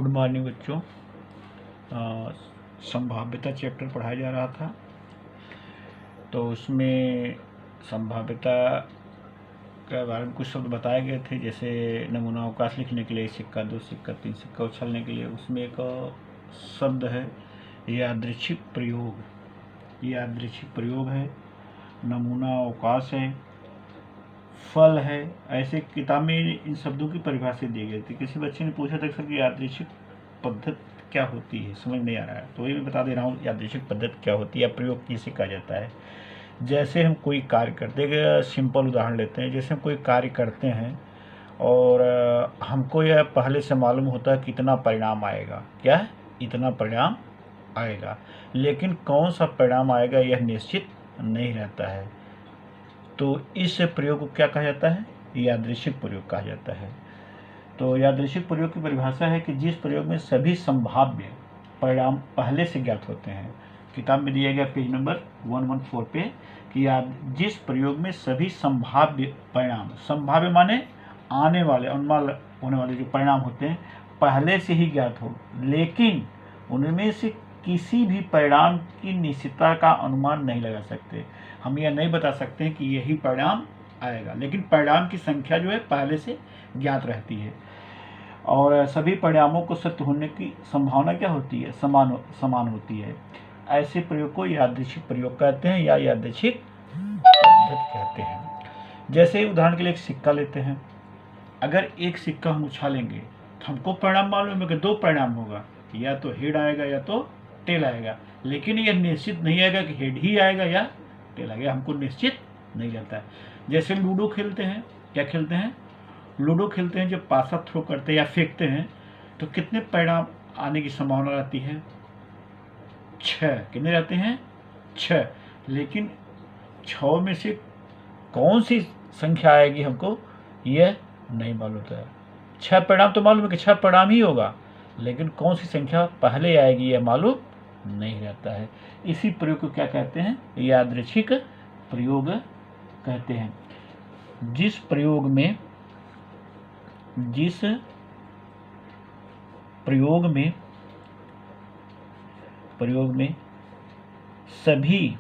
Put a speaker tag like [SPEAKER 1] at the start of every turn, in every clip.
[SPEAKER 1] Good morning बच्चों। संभाव्यता chapter पढ़ाया जा रहा था, तो उसमें संभाव्यता के बारे में कुछ शब्द बताए गए थे, जैसे नमूना अवकाश लिखने के लिए सिक्का, 2 सिक्का, 3 सिक्का उछलने के लिए उसमें एक शब्द है यादृच्छिक प्रयोग। यादृच्छिक प्रयोग है, नमूना अवकाश है, फल है। ऐसे किताब में इन शब्दों की परिभाषा दी गई थी। किसी बच्चे ने पूछा था सर कि यादृच्छिक पद्धति क्या होती है, समझ नहीं आ रहा है, तो ये भी बता दे रहा हूँ यादृच्छिक पद्धति क्या होती है या प्रयोग किसे कहा जाता है। जैसे हम कोई कार्य करते हैं, सिंपल उदाहरण लेते हैं, जैसे हम कोई कार्य करते हैं और हमको यह पहले से मालूम होता है कितना परिणाम आएगा, क्या है, इतना परिणाम आएगा, लेकिन कौन सा परिणाम आएगा यह निश्चित नहीं रहता है। तो इस प्रयोग को क्या कहा जाता है, यादृच्छिक प्रयोग कहा जाता है। तो यादृच्छिक प्रयोग की परिभाषा है कि जिस प्रयोग में सभी संभाव्य परिणाम पहले से ज्ञात होते हैं। किताब में दिया गया पेज नंबर 114 पे कि जिस प्रयोग में सभी संभाव्य परिणाम, संभाव्य माने आने वाले, अनुमान होने वाले जो परिणाम होते हैं पहले से ही ज्ञात हो, लेकिन उनमें से किसी भी परिणाम की निश्चितता का अनुमान नहीं लगा सकते। हम यह नहीं बता सकते हैं कि यही परिणाम आएगा, लेकिन परिणाम की संख्या जो है पहले से ज्ञात रहती है और सभी परिणामों को सत्य होने की संभावना क्या होती है, समान होती है। ऐसे प्रयोग को यादृच्छिक प्रयोग कहते हैं या यादृच्छिक पद्धति कहते हैं। जैसे उदाहरण के लिए एक सिक्का लेते हैं, अगर एक सिक्का हम उछालेंगे तो हमको परिणाम मालूम है कि 2 परिणाम होगा, या तो हेड आएगा या तो टेल आएगा, लेकिन यह निश्चित नहीं आएगा कि हेड ही आएगा या टेल आएगा, हमको निश्चित नहीं रहता है। जैसे लूडो खेलते हैं, क्या खेलते हैं, लूडो खेलते हैं, जब पासा थ्रो करते हैं या फेंकते हैं तो कितने परिणाम आने की संभावना रहती है, 6। कितने रहते हैं, 6। लेकिन 6 में से कौन सी संख्या आएगी हमको यह नहीं मालूम होता है। 6 परिणाम तो मालूम है कि 6 परिणाम ही होगा, लेकिन कौन सी संख्या पहले आएगी यह मालूम नहीं रहता है। इसी प्रयोग को क्या कहते हैं, यादृच्छिक प्रयोग कहते हैं। जिस प्रयोग में सभी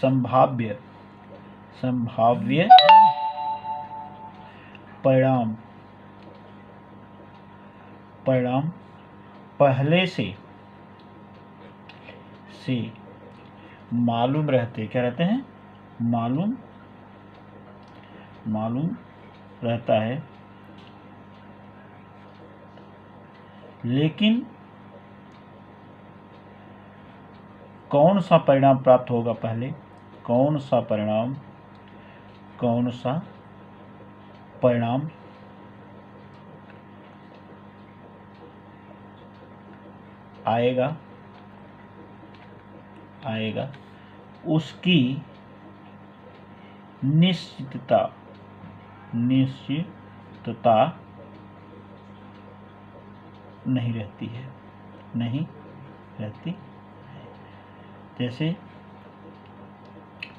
[SPEAKER 1] संभाव्य परिणाम पहले से मालूम रहते, क्या रहते हैं, मालूम रहता है, लेकिन कौन सा परिणाम प्राप्त होगा पहले, कौन सा परिणाम आएगा उसकी निश्चितता नहीं रहती है। जैसे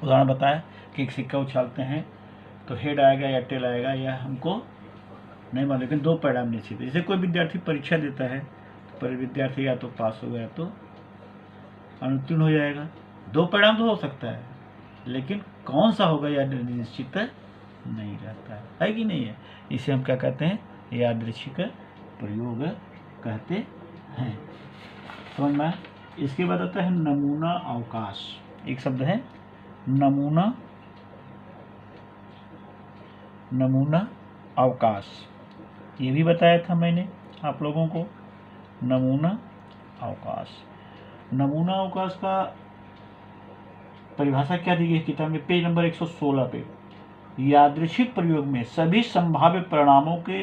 [SPEAKER 1] उदाहरण बताया कि एक सिक्का उछालते हैं तो हेड आएगा या टेल आएगा यह हमको नहीं मालूम, लेकिन 2 परिणाम निश्चित है। जैसे कोई विद्यार्थी परीक्षा देता है तो विद्यार्थी या तो पास होगा या तो अनुत्तीर्ण हो जाएगा। 2 परिणाम तो हो सकता है, लेकिन कौन सा होगा यह निश्चित नहीं रहता है कि नहीं है। इसे हम क्या कहते हैं, यादृच्छिक प्रयोग कहते हैं। समझ में। इसके बाद आता है नमूना अवकाश। एक शब्द है नमूना अवकाश, ये भी बताया था मैंने आप लोगों को। नमूना अवकाश का परिभाषा क्या दी गई किताब में, पेज नंबर 116 पे। यादृच्छिक प्रयोग में सभी संभाव्य परिणामों के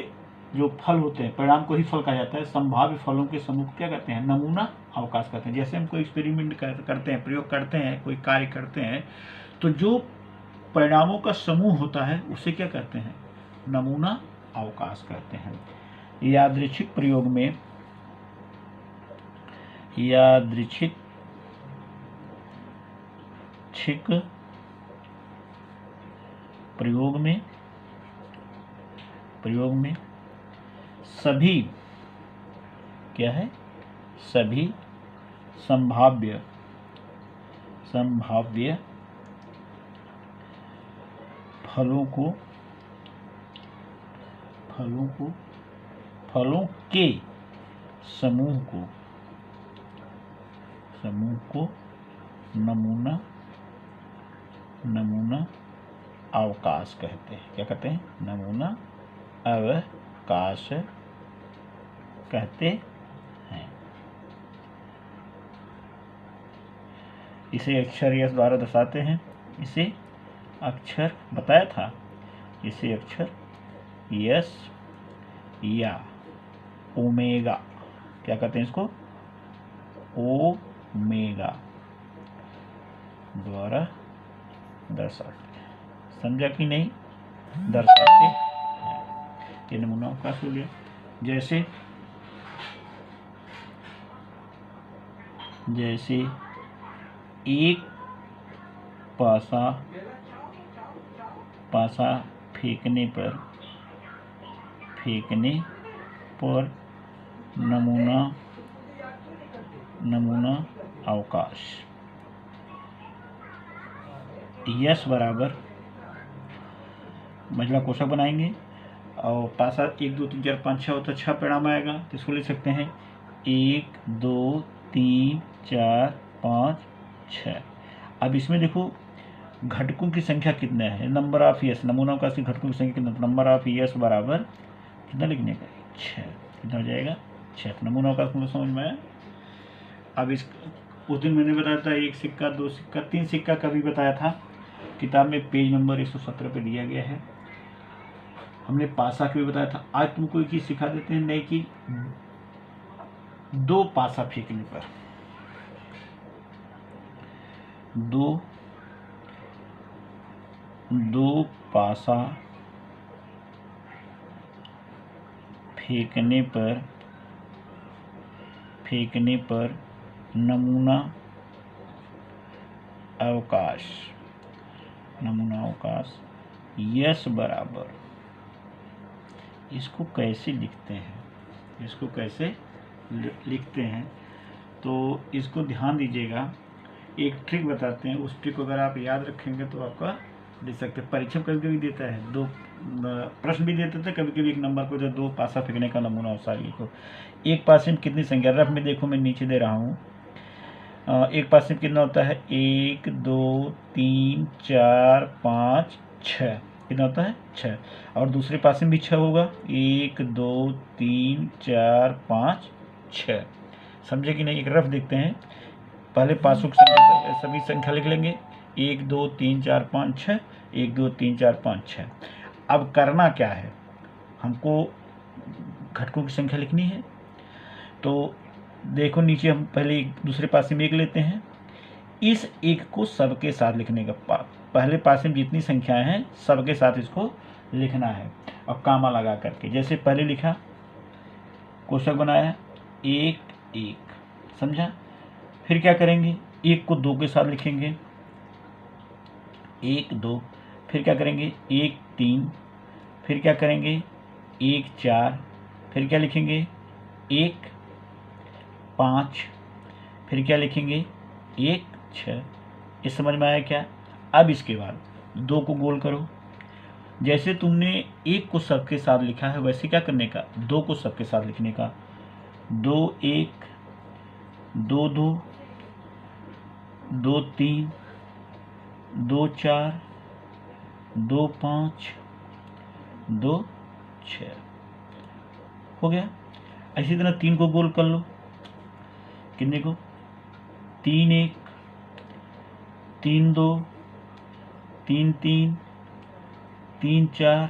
[SPEAKER 1] जो फल होते हैं, परिणाम को ही फल कहा जाता है, संभाव्य फलों के समूह क्या कहते हैं, नमूना अवकाश कहते हैं। जैसे हम कोई एक्सपेरिमेंट करते हैं, प्रयोग करते हैं, कोई कार्य करते हैं, तो जो परिणामों का समूह होता है उसे क्या कहते हैं, नमूना अवकाश कहते हैं। यादृच्छिक प्रयोग में सभी क्या है, सभी संभाव्य फलों के समूह को नमूना अवकाश कहते हैं। क्या कहते हैं? नमूना अवकाश कहते हैं। इसे अक्षर यस द्वारा दर्शाते हैं। इसे अक्षर बताया था, इसे अक्षर यस या ओमेगा, क्या कहते हैं इसको? ओमेगा द्वारा दर्शाते हैं। समझा कि नहीं? दर्शाते हैं। ये नमूना अवकाश हो गया। जैसे एक पासा फेंकने पर नमूना अवकाश यस बराबर महिला कोष्ठक बनाएंगे और पासा 1 2 3 4 5 6 होता है, 6 परिणाम आएगा तो इसको लिख सकते हैं 1 2 3 4 5 6। अब इसमें देखो घटकों की संख्या कितना है, नंबर ऑफ यस, नमूना अवकाश की घटकों की संख्या कितना, नंबर ऑफ यस बराबर कितना लिखने का, 6। कितना हो जाएगा? 6। नमूना अवकाश को समझ में आया। अब उस दिन मैंने बताया था 1 सिक्का 2 सिक्का 3 सिक्का का भी बताया था, किताब में पेज नंबर 117 पे दिया गया है। हमने पासा का भी बताया था। आज तुमको एक चीज सिखा देते हैं नई की, 2 पासा फेंकने पर, 2 पासा फेंकने पर नमूना अवकाश यस बराबर, इसको कैसे लिखते हैं तो इसको ध्यान दीजिएगा। एक ट्रिक बताते हैं, उस ट्रिक को अगर आप याद रखेंगे तो आपका दे सकते हैं। परीक्षा कभी कभी देता है, 2 प्रश्न भी देते थे कभी कभी, एक नंबर को जो 2 पासा फेंकने का नमूना अवकाश लिखो। एक पासे में कितनी संख्या, रफ में देखो मैं नीचे दे रहा हूँ। एक पासे में कितना होता है, 1 2 3 4 5 6, कितना होता है 6। और दूसरे पासे में भी 6 होगा, 1 2 3 4 5 6। समझे कि नहीं? एक रफ देखते हैं, पहले पासों की सभी संख्या लिख लेंगे, 1 2 3 4 5 6, 1 2 3 4 5 6। अब करना क्या है, हमको घटकों की संख्या लिखनी है। तो देखो नीचे हम पहले दूसरे पासे में 1 लेते हैं, इस 1 को सबके साथ लिखने का, पहले पासे में जितनी संख्याएं हैं सबके साथ इसको लिखना है और कामा लगा करके। जैसे पहले लिखा, कोष्ठक बनाया 1 1, समझा? फिर क्या करेंगे, 1 को 2 के साथ लिखेंगे, 1 2, फिर क्या करेंगे 1 3, फिर क्या करेंगे 1 4, फिर क्या लिखेंगे 1 5, फिर क्या लिखेंगे 1 6। ये समझ में आया क्या? अब इसके बाद 2 को गोल करो, जैसे तुमने 1 को सबके साथ लिखा है वैसे क्या करने का, 2 को सबके साथ लिखने का। 2 1 2 2 2 3 2 4 2 5 2 6 हो गया। इसी तरह 3 को गोल कर लो, कितने को, 3 1 3 2 3 3 3 4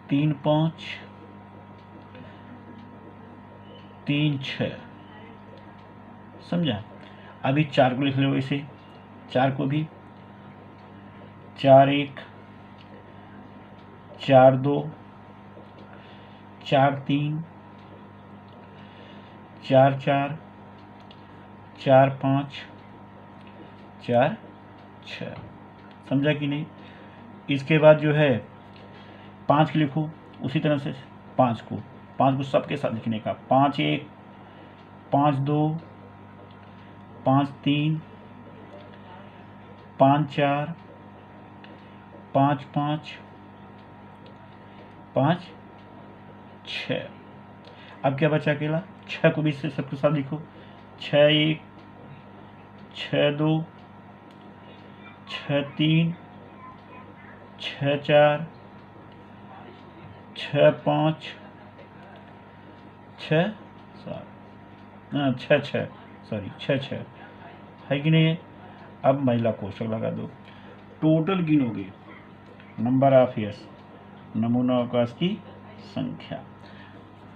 [SPEAKER 1] 3 5 3 6। समझा? अभी 4 को लिख लो इसे, 4 को भी 4 1 4 2 4 3 4 4 4 5 4 6। समझा कि नहीं? इसके बाद जो है 5 लिखो उसी तरह से, 5 को सबके साथ लिखने का। 5 1, 5 2, 5 3, 5 4, 5 5, 5 6। अब क्या बचा अकेला? 6 को भी से सबके साथ लिखो। 6 1, 6 2, 6 3, 6 4, 6 5, 6 7, 6 6, सॉरी 6 6 है कि नहीं है? अब महिला कोष्ठक लगा दो। टोटल गिनोगे नंबर ऑफ यस, नमूना अवकाश की संख्या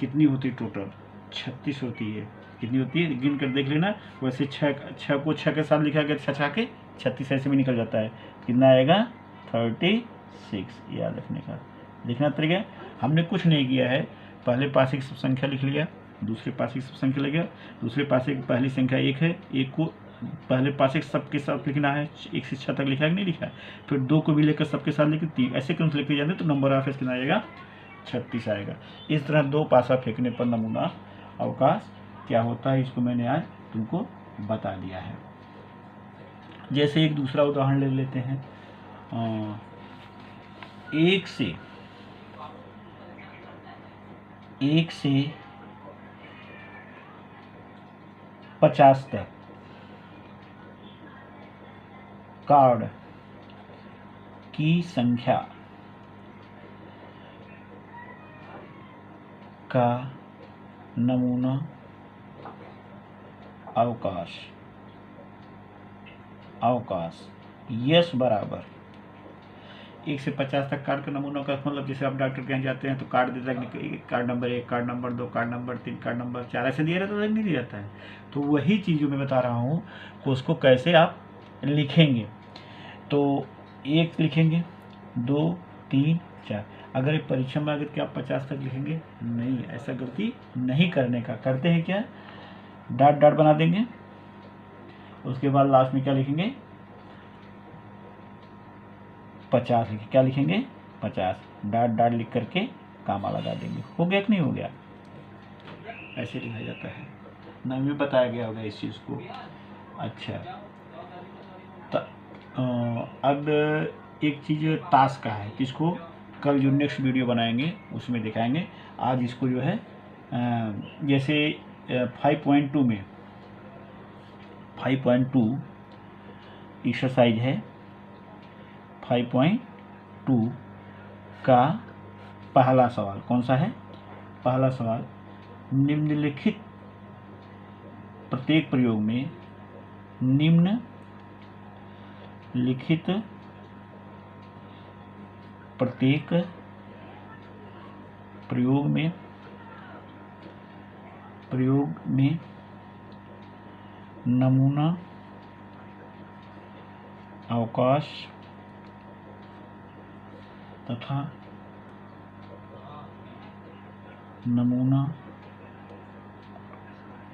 [SPEAKER 1] कितनी होती है? टोटल 36 होती है। कितनी होती है गिन कर देख लेना। वैसे 6 को 6 के साथ लिखा गया, 6 के 36 ऐसे भी निकल जाता है। कितना आएगा? 36। याद रखने का लिखना तरीका। हमने कुछ नहीं किया है, पहले पास एक सब संख्या लिख लिया, दूसरे पास एक सब संख्या लिख लिया, दूसरे पास एक पहली संख्या 1 है, 1 को पहले पास एक सबके साथ लिखना है, 1 से 6 तक लिखा है कि नहीं लिखा है। फिर 2 को भी लेकर सबके साथ लिखे, 3 ऐसे क्रम से लिखते जाते तो नंबर ऑफ कितना आएगा? 36 आएगा। इस तरह 2 पासा फेंकने पर नमूना अवकाश क्या होता है, इसको मैंने आज तुमको बता दिया है। जैसे एक दूसरा उदाहरण ले लेते हैं। 1 से 50 तक कार्ड की संख्या का नमूना अवकाश यस बराबर 1 से 50 तक कार्ड का नमूना का मतलब, जैसे आप डॉक्टर के यहाँ जाते हैं तो कार्ड देता है, card number 1, card number 2, card number 3, card number 4 ऐसे दिया रहता है, नहीं दिया जाता है। तो वही चीज़ जो मैं बता रहा हूँ कि उसको कैसे आप लिखेंगे। तो 1 लिखेंगे, 2 3 4। अगर परीक्षा में अगर क्या आप 50 तक लिखेंगे? नहीं, ऐसा गलती नहीं करने का। करते हैं क्या? डॉट डॉट बना देंगे, उसके बाद लास्ट में क्या लिखेंगे? 50 लिखेंगे। क्या लिखेंगे? 50। डॉट डॉट लिख करके कामा लगा देंगे। हो गया कि नहीं हो गया? ऐसे लिखा जाता है। ना भी बताया गया होगा इस चीज़ को। अच्छा, अब एक चीज़ टास्क का है, इसको कल जो नेक्स्ट वीडियो बनाएंगे उसमें दिखाएंगे। आज इसको जो है जैसे 5.2 में 5.2 एक्सरसाइज है। 5.2 का पहला सवाल कौन सा है? पहला सवाल, निम्नलिखित प्रत्येक प्रयोग में निम्नलिखित प्रत्येक प्रयोग में नमूना अवकाश तथा नमूना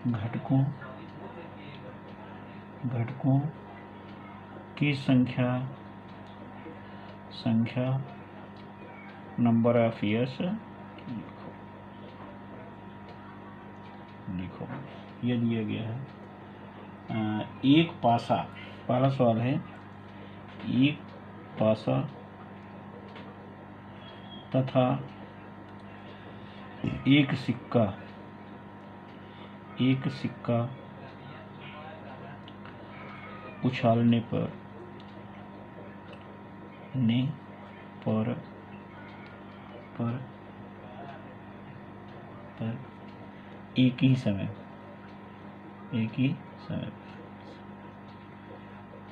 [SPEAKER 1] घटकों की संख्या नंबर ऑफ ईयर्स लिखो। ये दिया गया है। एक पासा, पहला सवाल है, एक पासा तथा एक सिक्का उछालने पर एक ही समय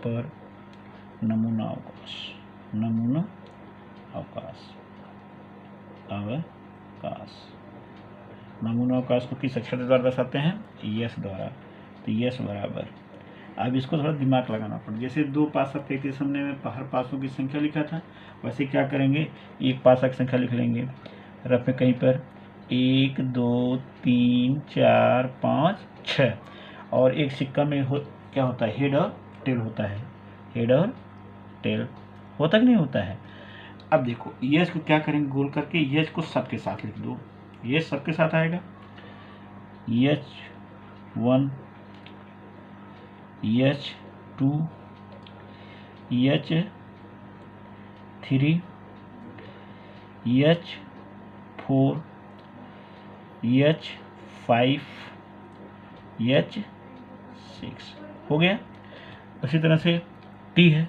[SPEAKER 1] पर नमूना अवकाश को किस अक्षर द्वारा दर्शाते हैं? यस द्वारा। तो यस बराबर, अब इसको थोड़ा दिमाग लगाना पड़ेगा। जैसे 2 पासा फेंकते सामने में हर पासों की संख्या लिखा था, वैसे क्या करेंगे? एक पासा की संख्या लिख लेंगे रफ में कहीं पर 1 2 3 4 5 6। और एक सिक्का में क्या होता है? हेड और टेल होता है। हेड और टेल होता कि नहीं होता है? अब देखो यस को क्या करेंगे? गोल करके यस को सबके साथ लिख दो। ये सबके साथ आएगा। H1, H2, H3, H4, H5, H6 हो गया। उसी तरह से T है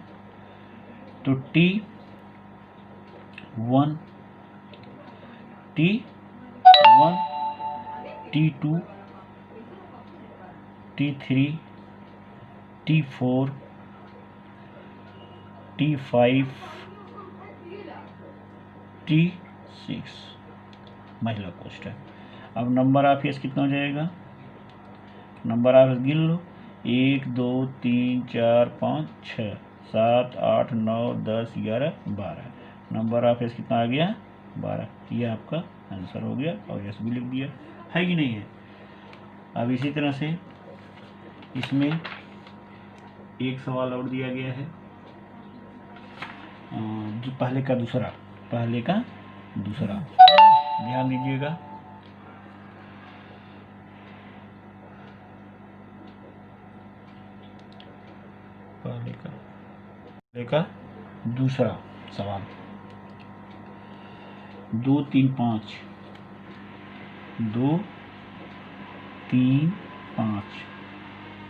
[SPEAKER 1] तो T1, T1, T2, T3, T4, T5, T6 महिला पोस्ट है। अब नंबर ऑफ एस कितना हो जाएगा? नंबर ऑफ एस गिन लो, 1 2 3 4 5 6 7 8 9 10 11 12। नंबर ऑफ एस कितना आ गया? 12। ये आपका आंसर हो गया और एस भी लिख दिया, है कि नहीं है। अब इसी तरह से इसमें एक सवाल और दिया गया है, जो पहले का दूसरा ध्यान दीजिएगा। पहले का दूसरा सवाल 2 3 5 2 3 5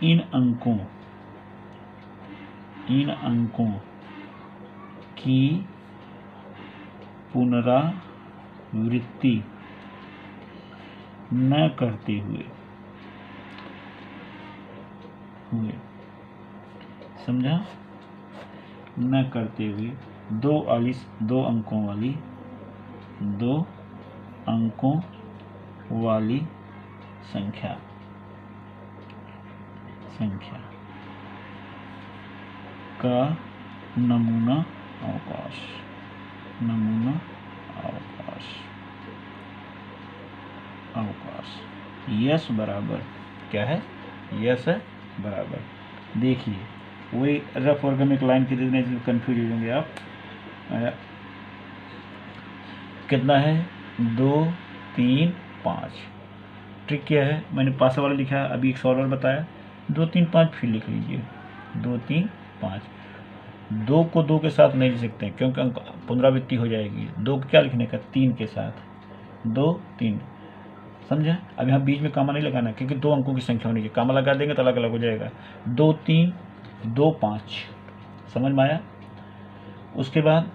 [SPEAKER 1] इन अंकों की पुनरावृत्ति न करते हुए समझा? न करते हुए दो अंकों वाली संख्या का नमूना अवकाश यस बराबर क्या है? यस बराबर, देखिए वही रफ वर्ग में एक लाइन की देने से कंफ्यूज हो जाएंगे आप। कितना है? 2 3 5। ट्रिक क्या है? मैंने पास वाला लिखा है, अभी एक सॉल्वर बताया, 2 3 5 फिर लिख लीजिए, 2 3 5। 2 को 2 के साथ नहीं लिख सकते क्योंकि अंक पुनरावृत्ति हो जाएगी। 2 को क्या लिखने का? 3 के साथ, 2 3, समझा? अब यहाँ बीच में कामा नहीं लगाना क्योंकि 2 अंकों की संख्या होनी चाहिए, कामा लगा देंगे तो अलग अलग हो जाएगा। 2 3 2 5, समझ में आया? उसके बाद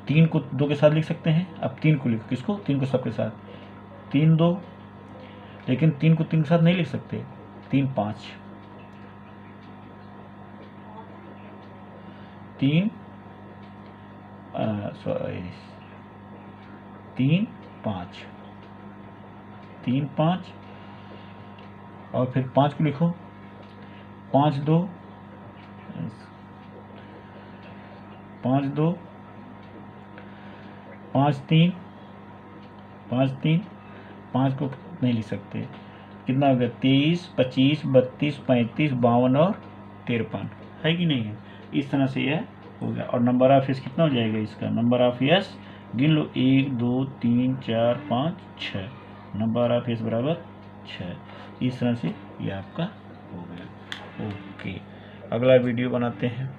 [SPEAKER 1] 3 को 2 के साथ लिख सकते हैं। अब 3 को लिखो, किसको? 3 को सबके साथ, 3 2, लेकिन 3 को 3 के साथ नहीं लिख सकते, 3 5, 3 5, 3 5 और फिर 5 को लिखो, 5 2 5 2 5 3 5 3, 5 को नहीं लिख सकते, कितना हो गया? 23 25 32 35 52 और 53, है कि नहीं है? इस तरह से यह हो गया। और नंबर ऑफ एस कितना हो जाएगा इसका? नंबर ऑफ एस गिन लो, 1 2 3 4 5 6। नंबर ऑफ एस बराबर 6। इस तरह से ये आपका हो गया। ओके, अगला वीडियो बनाते हैं।